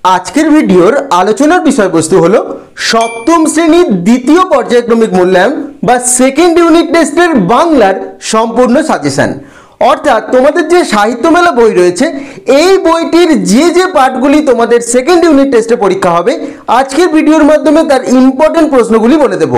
আজকের ভিডিওর আলোচনার বিষয়বস্তু হলো সপ্তম শ্রেণীর দ্বিতীয় পর্যায়ক্রমিক মূল্যায়ন বা সেকেন্ড ইউনিট টেস্টের বাংলার সম্পূর্ণ সাজেশন। অর্থাৎ তোমাদের যে সাহিত্য মেলা বই রয়েছে এই বইটির যে পার্টগুলি তোমাদের সেকেন্ড ইউনিট টেস্টে পরীক্ষা হবে আজকের ভিডিওর মাধ্যমে তার ইম্পর্টেন্ট প্রশ্নগুলি বলে দেব।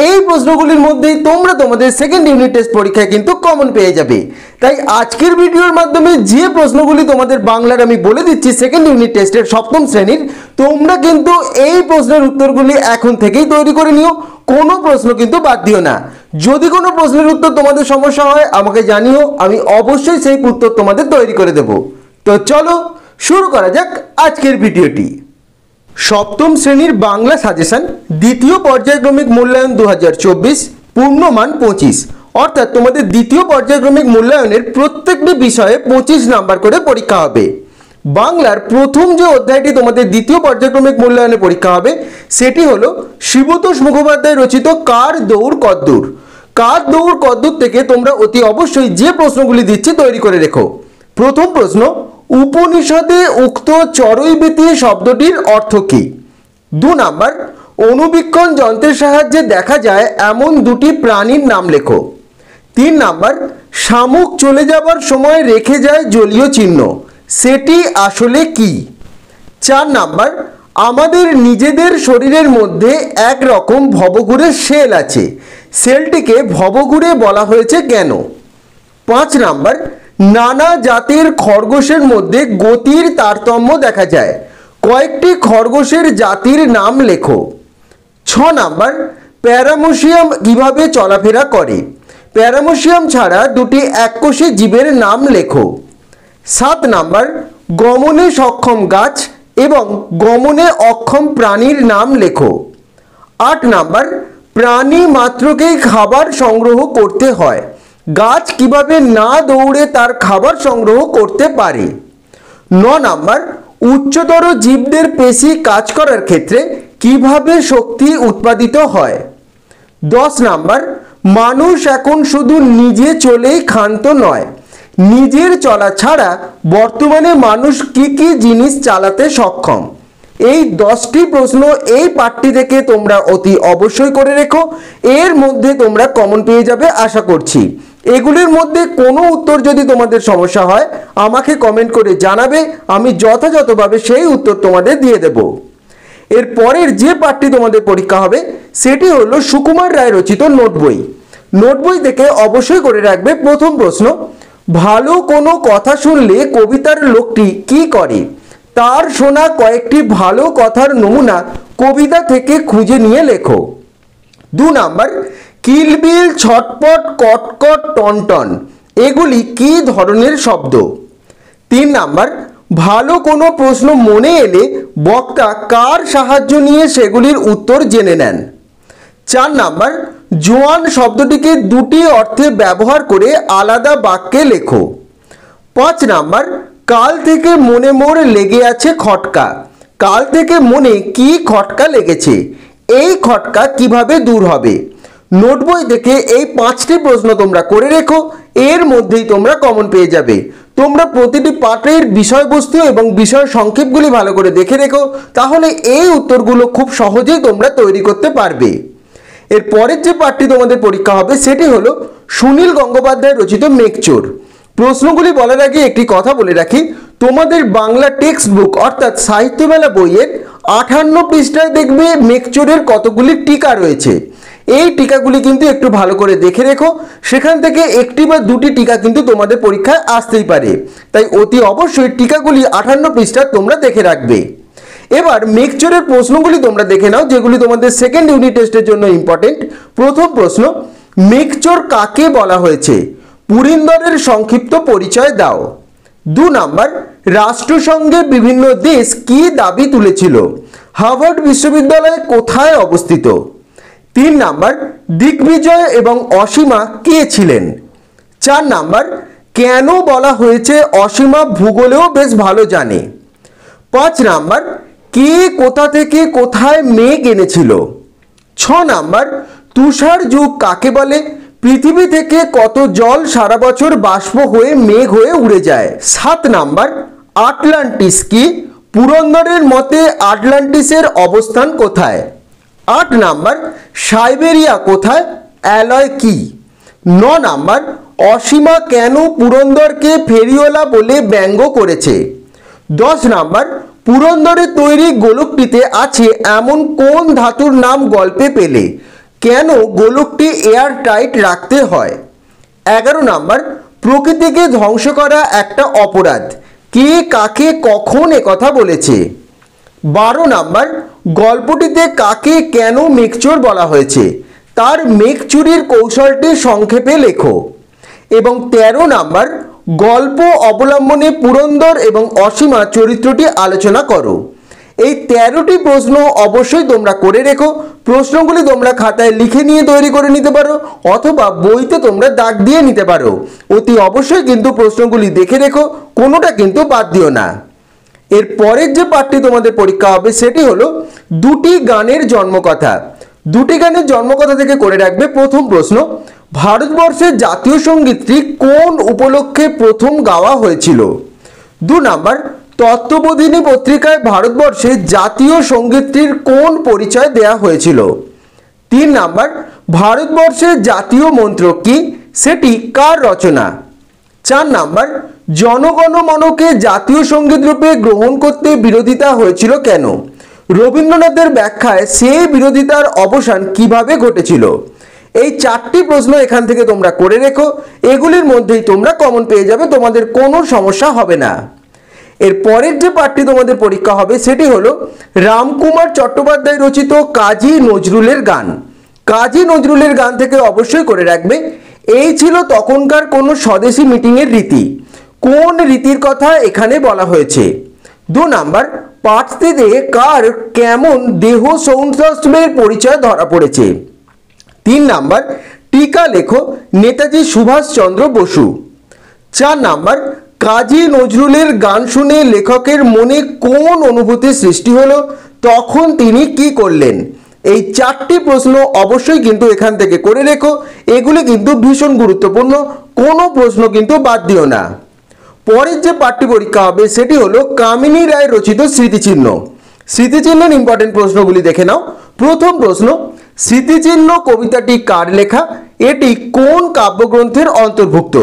এই প্রশ্নগুলির মধ্যেই তোমরা তোমাদের সেকেন্ড ইউনিট টেস্ট পরীক্ষায় কিন্তু কমন পেয়ে যাবে। তাই আজকের ভিডিওর মাধ্যমে যে প্রশ্নগুলি তোমাদের বাংলার আমি বলে দিচ্ছি সেকেন্ড ইউনিট টেস্টের সপ্তম শ্রেণীর, তোমরা কিন্তু এই প্রশ্নের উত্তরগুলি এখন থেকেই তৈরি করে নিও, কোনো প্রশ্ন কিন্তু বাদ দিও না। যদি কোনো প্রশ্নের উত্তর তোমাদের সমস্যা হয় আমাকে জানিও, আমি অবশ্যই সেই উত্তর তোমাদের তৈরি করে দেব। তো চলো শুরু করা যাক আজকের ভিডিওটি। সপ্তম শ্রেণীর বাংলা সাজেশন দ্বিতীয় পর্যায়ক্রমিক মূল্যায়ন 2024 পূর্ণমান 25, অর্থাৎ তোমাদের দ্বিতীয় পর্যায়ক্রমিক মূল্যায়নের প্রত্যেকটি বিষয়ে 25 নাম্বার করে পরীক্ষা হবে। বাংলার প্রথম যে অধ্যায়টি তোমাদের দ্বিতীয় পর্যায়ক্রমিক মূল্যায়নে পরীক্ষা হবে সেটি হলো শিবতোষ মুখোপাধ্যায় রচিত কার দৌড় কদ্দূর। কার দৌড় কদ্দূর থেকে তোমরা অতি অবশ্যই যে প্রশ্নগুলি দিচ্ছি তৈরি করে রেখো। প্রথম প্রশ্ন, উপনিষদে উক্ত চড়ুইবৃত্তি শব্দটির অর্থ কী? 2 নাম্বার, অণুবীক্ষণ যন্ত্রের সাহায্যে দেখা যায় এমন দুটি প্রাণীর নাম লেখো। 3 নাম্বার, শামুক চলে যাবার সময় রেখে যায় জলীয় চিহ্ন, সেটি আসলে কি? 4 নাম্বার, আমাদের নিজেদের শরীরের মধ্যে এক রকম ভবঘুরে সেল আছে, সেলটিকে ভবঘুরে বলা হয়েছে কেন? 5 নাম্বার, নানা জাতের খরগোশের মধ্যে গতির তারতম্য দেখা যায়, কয়েকটি খরগোশের জাতির নাম লেখো। 6 নাম্বার, প্যারামোসিয়াম কিভাবে চলাফেরা করে? প্যারামোসিয়াম ছাড়া দুটি এককোষী জীবের নাম লেখো। 7 নাম্বার, গমনে সক্ষম গাছ এবং গমনে অক্ষম প্রাণীর নাম লেখো। 8 নাম্বার, প্রাণী মাত্রকেই খাবার সংগ্রহ করতে হয়, গাছ কিভাবে না দৌড়ে তার খাবার সংগ্রহ করতে পারে? 9 নাম্বার, উচ্চতর জীবদের পেশি কাজ করার ক্ষেত্রে কিভাবে শক্তি উৎপাদিত হয়? 10 নাম্বার, মানুষ এখন শুধু নিজে চলেই ক্ষান্ত নয়, নিজের চলা ছাড়া বর্তমানে মানুষ কি কি জিনিস চালাতে সক্ষম? এই 10টি প্রশ্ন এই পাঠটি থেকে তোমরা অতি অবশ্যই করে রেখো, এর মধ্যে তোমরা কমন পেয়ে যাবে আশা করছি। এগুলির মধ্যে কোনো উত্তর যদি তোমাদের সমস্যা হয় আমাকে কমেন্ট করে জানাবে, আমি যথাযথভাবে সেই উত্তর তোমাদের দিয়ে দেব। এর পরের যে পাঠটি তোমাদের পরীক্ষা হবে সেটি হলো সুকুমার রায় রচিত নোট বই। নোট বই থেকে অবশ্যই করে রাখবে প্রথম প্রশ্ন, ভালো কোনো কথা শুনলে কবিতার লোকটি কি করে? তার শোনা কয়েকটি ভালো কথার নমুনা কবিতা থেকে খুঁজে নিয়ে লেখো। 2 নাম্বার, কিলবিল, ছটপট, কটকট, টনটন এগুলি কি ধরনের শব্দ? 3 নাম্বার, ভালো কোনো প্রশ্ন মনে এলে বক্তা কার সাহায্য নিয়ে সেগুলির উত্তর জেনে নেন? 4 নাম্বার, জোয়ান শব্দটিকে দুটি অর্থে ব্যবহার করে আলাদা বাক্যে লেখো। 5 নাম্বার, কাল থেকে মনে মোর লেগে আছে খটকা, কাল থেকে মনে কি খটকা লেগেছে, এই খটকা কিভাবে দূর হবে? নোট বই থেকে এই 5টি প্রশ্ন তোমরা করে রেখো, এর মধ্যেই তোমরা কমন পেয়ে যাবে। তোমরা প্রতিটি পাঠের বিষয়বস্তু এবং বিষয় সংক্ষেপগুলি ভালো করে দেখে রেখো, তাহলে এই উত্তরগুলো খুব সহজেই তোমরা তৈরি করতে পারবে। এর পরের যে পাঠটি তোমাদের পরীক্ষা হবে সেটি হলো সুনীল গঙ্গোপাধ্যায় রচিত মেঘচোর। প্রশ্নগুলি বলার আগে একটি কথা বলে রাখি, তোমাদের বাংলা টেক্সট বুক অর্থাৎ সাহিত্য মেলা বইয়ের 58 পৃষ্ঠায় দেখবে মেঘচোরের কতগুলি টিকা রয়েছে। এই টিকাগুলি কিন্তু একটু ভালো করে দেখে রেখো, সেখান থেকে একটি বা দুটি টিকা কিন্তু তোমাদের পরীক্ষায় আসতেই পারে, তাই অতি অবশ্যই টিকাগুলি 58 পৃষ্ঠা তোমরা দেখে রাখবে। এবার মেঘচোরের প্রশ্নগুলি তোমরা দেখে নাও যেগুলি তোমাদের সেকেন্ড ইউনিট টেস্টের জন্য ইম্পর্টেন্ট। প্রথম প্রশ্ন, মেঘচোর কাকে বলা হয়েছে? পুরিন্দরের সংক্ষিপ্ত পরিচয় দাও। 2 নাম্বার, রাষ্ট্রসংঘে বিভিন্ন দেশ কি দাবি তুলেছিল? হার্ভার্ড বিশ্ববিদ্যালয় কোথায় অবস্থিত? 3 নাম্বার, দিগ্বিজয় এবং অসীমা কে ছিলেন? 4 নাম্বার, কেন বলা হয়েছে অসীমা ভূগোলেও বেশ ভালো জানে? 5 নাম্বার, কে কোথা থেকে কোথায় মেঘ এনেছিল? 6 নাম্বার, তুষার যুগ কাকে বলে? পৃথিবী থেকে কত জল সারা বছর বাষ্প হয়ে মেঘ হয়ে উড়ে যায়? 7 নাম্বার, আটলান্টিস কি? পুরন্দরের মতে আটলান্টিসের অবস্থান কোথায়? 8 নাম্বার, সাইবেরিয়া কোথায়, অ্যালয় কি? 9 নাম্বার, অসীমা কেন পুরন্দরকে ফেরিওয়ালা বলে ব্যঙ্গ করেছে? 10 নাম্বার, পুরন্দরের তৈরি গোলকটিতে আছে এমন কোন ধাতুর নাম গল্পে পেলে? কেন গোলকটি এয়ার টাইট রাখতে হয়? 11 নাম্বার, প্রকৃতিকে ধ্বংস করা একটা অপরাধ, কে কাকে কখন একথা বলেছে? 12 নাম্বার, গল্পটিতে কাকে কেন মেঘচোর বলা হয়েছে, তার মেঘ চুরির কৌশলটি সংক্ষেপে লেখো। এবং 13 নাম্বার, গল্প অবলম্বনে পুরন্দর এবং অসীমা চরিত্রটি আলোচনা করো। এই 13টি প্রশ্ন অবশ্যই তোমরা করে রেখো। প্রশ্নগুলি তোমরা খাতায় লিখে নিয়ে তৈরি করে নিতে পারো অথবা বইতে তোমরা দাগ দিয়ে নিতে পারো। অতি অবশ্যই কিন্তু প্রশ্নগুলি দেখে রেখো, কোনোটা কিন্তু বাদ দিও না। এর পরের যে পাঠটি তোমাদের পরীক্ষা হবে সেটি হলো দুটি গানের জন্মকথা। দুটি গানের জন্মকথা থেকে করে রাখবে। প্রথম প্রশ্ন, ভারতবর্ষের জাতীয় সঙ্গীতটি কোন উপলক্ষে প্রথম গাওয়া হয়েছিল? 2 নাম্বার, তত্ত্ববোধিনী পত্রিকায় ভারতবর্ষের জাতীয় সঙ্গীতটির কোন পরিচয় দেয়া হয়েছিল? 3 নাম্বার, ভারতবর্ষের জাতীয় মন্ত্র কি, সেটি কার রচনা? 4 নাম্বার, জনগণ মনকে জাতীয় সঙ্গীত রূপে গ্রহণ করতে বিরোধিতা হয়েছিল কেন? রবীন্দ্রনাথের ব্যাখ্যায় সেই বিরোধিতার অবসান কিভাবে ঘটেছিল? এই 4টি প্রশ্ন এখান থেকে তোমরা করে রেখো। এগুলির মধ্যেই তোমরা কমন পেয়ে যাবে, তোমাদের কোনো সমস্যা হবে না। এর পরের যে পাঠটি তোমাদের পরীক্ষা হবে সেটি হলো রামকুমার চট্টোপাধ্যায় রচিত কাজী নজরুলের গান। কাজী নজরুলের গান থেকে অবশ্যই করে রাখবে। এই ছিল তখনকার কোনো স্বদেশী মিটিংয়ের রীতি। কোন রীতির কথা এখানে বলা হয়েছে? 2 নাম্বার, পাঠটিতে কার কেমন দেহ সৌন্দর্যের পরিচয় ধরা পড়েছে? 3 নাম্বার, টিকা লেখো নেতাজি সুভাষচন্দ্র বসু। 4 নাম্বার, কাজী নজরুলের গান শুনে লেখকের মনে কোন অনুভূতির সৃষ্টি হলো, তখন তিনি কি করলেন? এই 4টি প্রশ্ন অবশ্যই কিন্তু এখান থেকে করে রেখো। এগুলি কিন্তু ভীষণ গুরুত্বপূর্ণ, কোনো প্রশ্ন কিন্তু বাদ দিও না। পরের যে পাঠটি পরীক্ষা হবে সেটি হলো কামিনী রায় রচিত স্মৃতিচিহ্ন। স্মৃতিচিহ্নের ইম্পর্টেন্ট প্রশ্নগুলি দেখে নাও। প্রথম প্রশ্ন, স্মৃতিচিহ্ন কবিতাটি কার লেখা? এটি কোন কাব্যগ্রন্থের অন্তর্ভুক্ত?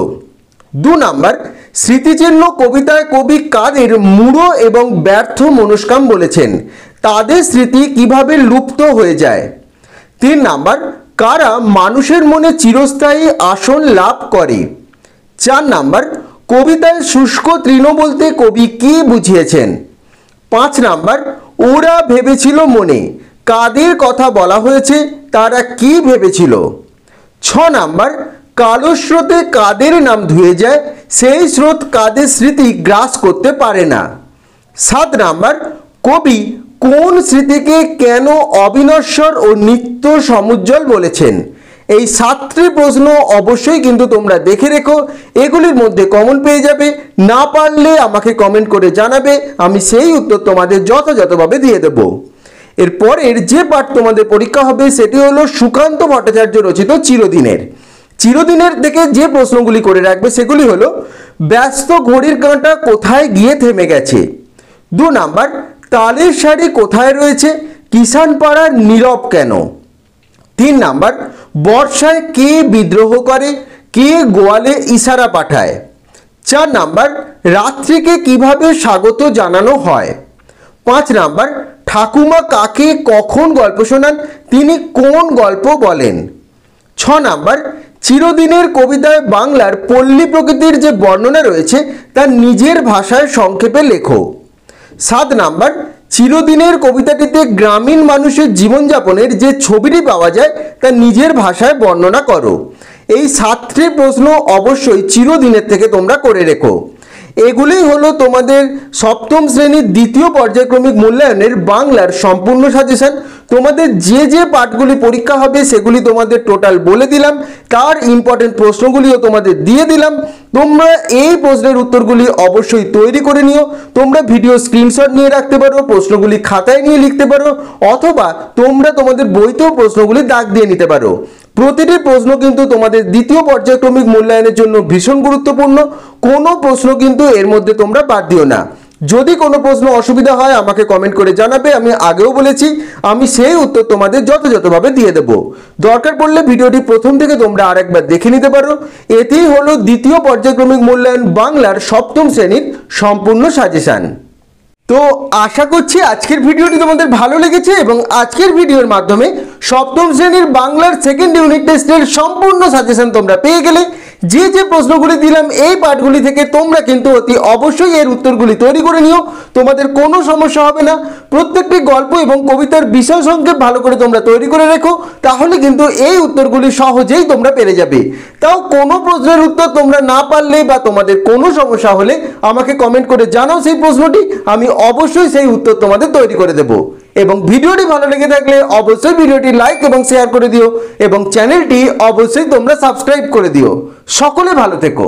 2 নাম্বার, স্মৃতিচিহ্ন কবিতায় কবি কাদের মূঢ় এবং ব্যর্থ মনস্কাম বলেছেন? তাদের স্মৃতি কিভাবে লুপ্ত হয়ে যায়? 3 নাম্বার, কারা মানুষের মনে চিরস্থায়ী আসন লাভ করে? 4 নাম্বার, কবিতায় শুষ্ক তৃণ বলতে কবি কি বুঝিয়েছেন? 5 নাম্বার, ওরা ভেবেছিল মনে, কাদের কথা বলা হয়েছে, তারা কি ভেবেছিল? 6 নাম্বার, কালো স্রোতে কাদের নাম ধুয়ে যায়, সেই স্রোত কাদের স্মৃতি গ্রাস করতে পারে না? 7 নাম্বার, কবি কোন স্মৃতিকে কেন অবিনশ্বর ও নিত্য সমুজ্জ্বল বলেছেন? এই 7টি প্রশ্ন অবশ্যই কিন্তু তোমরা দেখে রেখো। এগুলির মধ্যে কমন পেয়ে যাবে। না পারলে আমাকে কমেন্ট করে জানাবে, আমি সেই উত্তর তোমাদের যথাযথভাবে দিয়ে দেব। এরপরের যে পাঠ তোমাদের পরীক্ষা হবে সেটি হলো সুকান্ত ভট্টাচার্য রচিত চিরদিনের। চিরদিনের থেকে যে প্রশ্নগুলি করে রাখবে সেগুলি হলো ব্যস্ত ঘড়ির কাঁটা কোথায় গিয়ে থেমে গেছে? 2 নাম্বার, তালের শাড়ি কোথায় রয়েছে, কিষান পাড়ার নীরব কেন? 3 নাম্বার, বর্ষায় কে বিদ্রোহ করে, কে গোয়ালে ইশারা পাঠায়? 4 নাম্বার, রাত্রিকে কিভাবে স্বাগত জানানো হয়? 5 নাম্বার, ঠাকুমা কাকে কখন গল্প শোনান, তিনি কোন গল্প বলেন? 6 নাম্বার, চিরদিনের কবিতায় বাংলার পল্লী প্রকৃতির যে বর্ণনা রয়েছে তা নিজের ভাষায় সংক্ষেপে লেখো। 7 নাম্বার, চিরদিনের কবিতাটিতে গ্রামীণ মানুষের জীবনযাপনের যে ছবিটি পাওয়া যায় তা নিজের ভাষায় বর্ণনা করো। এই 7টি প্রশ্ন অবশ্যই চিরদিনের থেকে তোমরা করে রেখো। এগুলোই হলো তোমাদের সপ্তম শ্রেণীর দ্বিতীয় পর্যায়ক্রমিক মূল্যায়নের বাংলার সম্পূর্ণ সাজেশন। তোমাদের যে যে পাঠগুলি পরীক্ষা হবে সেগুলি তোমাদের টোটাল বলে দিলাম, তার ইম্পর্টেন্ট প্রশ্নগুলিও তোমাদের দিয়ে দিলাম। তোমরা এই প্রশ্নের উত্তরগুলি অবশ্যই তৈরি করে নিও। তোমরা ভিডিও স্ক্রিনশট নিয়ে রাখতে পারো, প্রশ্নগুলি খাতায় নিয়ে লিখতে পারো, অথবা তোমরা তোমাদের বইতেও প্রশ্নগুলি দাগ দিয়ে নিতে পারো। প্রতিটি প্রশ্ন কিন্তু তোমাদের দ্বিতীয় পর্যায়ক্রমিক মূল্যায়নের জন্য ভীষণ গুরুত্বপূর্ণ। কোনো প্রশ্ন কিন্তু এর মধ্যে তোমরা বাদ দিও না। যদি কোনো প্রশ্ন অসুবিধা হয় আমাকে কমেন্ট করে জানাবে, আমি আগেও বলেছি আমি সেই উত্তর তোমাদের যথাযথভাবে দিয়ে দেব। দরকার পড়লে ভিডিওটি প্রথম থেকে তোমরা আরেকবার দেখে নিতে পারো। এতেই হলো দ্বিতীয় পর্যায়ক্রমিক মূল্যায়ন বাংলার সপ্তম শ্রেণীর সম্পূর্ণ সাজেশন। তো আশা করছি আজকের ভিডিওটি তোমাদের ভালো লেগেছে এবং আজকের ভিডিওর মাধ্যমে সপ্তম শ্রেণীর বাংলার সেকেন্ড ইউনিট টেস্টের সম্পূর্ণ সাজেশন তোমরা পেয়ে গেলে। যে যে প্রশ্নগুলি দিলাম এই পাঠগুলি থেকে তোমরা কিন্তু অতি অবশ্যই এর উত্তরগুলি তৈরি করে নিও, তোমাদের কোনো সমস্যা হবে না। প্রত্যেকটি গল্প এবং কবিতার বিষয় সংক্ষেপ ভালো করে তোমরা তৈরি করে রেখো, তাহলে কিন্তু এই উত্তরগুলি সহজেই তোমরা পেরে যাবে। তাও কোনো প্রশ্নের উত্তর তোমরা না পারলে বা তোমাদের কোনো সমস্যা হলে আমাকে কমেন্ট করে জানাও সেই প্রশ্নটি, আমি অবশ্যই সেই উত্তর তোমাদের তৈরি করে দেব। এবং ভিডিওটি ভালো লেগে থাকলে অবশ্যই ভিডিওটি লাইক এবং শেয়ার করে দিও এবং চ্যানেলটি অবশ্যই তোমরা সাবস্ক্রাইব করে দিও। সকলে ভালো থেকো।